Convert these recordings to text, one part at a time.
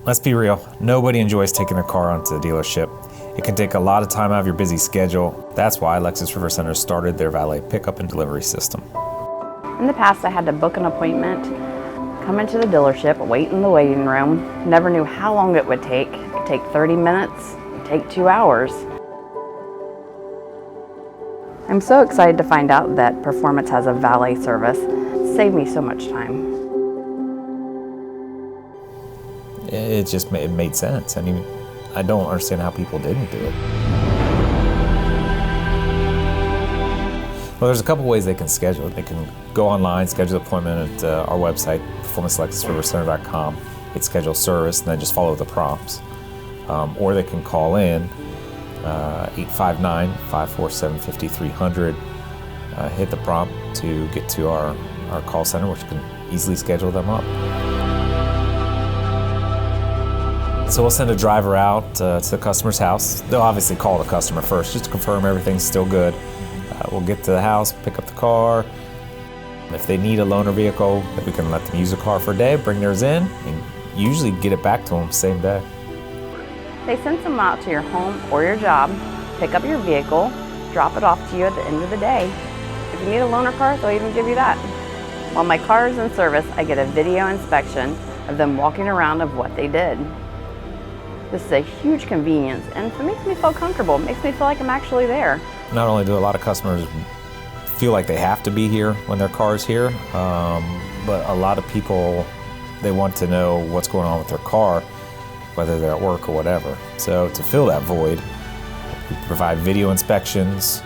Let's be real, nobody enjoys taking their car onto the dealership. It can take a lot of time out of your busy schedule. That's why Lexus RiverCenter started their valet pickup and delivery system. In the past, I had to book an appointment, come into the dealership, wait in the waiting room. Never knew how long it would take. It could take 30 minutes, it could take 2 hours. I'm so excited to find out that Performance has a valet service. It saved me so much time. It made sense. I mean, I don't understand how people didn't do it. Well, there's a couple ways they can schedule it. They can go online, schedule an appointment at our website, performancelexusrivercenter.com. Hit schedule service, and then just follow the prompts. Or they can call in 859-547-5300. Hit the prompt to get to our call center, which can easily schedule them up. So we'll send a driver out to the customer's house. They'll obviously call the customer first just to confirm everything's still good. We'll get to the house, pick up the car. If they need a loaner vehicle, we can let them use the car for a day, bring theirs in, and usually get it back to them same day. They send them out to your home or your job, pick up your vehicle, drop it off to you at the end of the day. If you need a loaner car, they'll even give you that. While my car is in service, I get a video inspection of them walking around of what they did. This is a huge convenience, and it makes me feel comfortable. It makes me feel like I'm actually there. Not only do a lot of customers feel like they have to be here when their car is here, but a lot of people, they want to know what's going on with their car, whether they're at work or whatever. So to fill that void, we provide video inspections,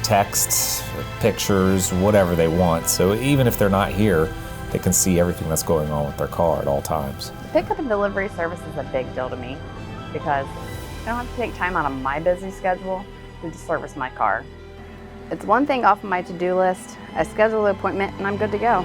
text, pictures, whatever they want. So even if they're not here, they can see everything that's going on with their car at all times. The pickup and delivery service is a big deal to me because I don't have to take time out of my busy schedule to service my car. It's one thing off my to-do list. I schedule the appointment and I'm good to go.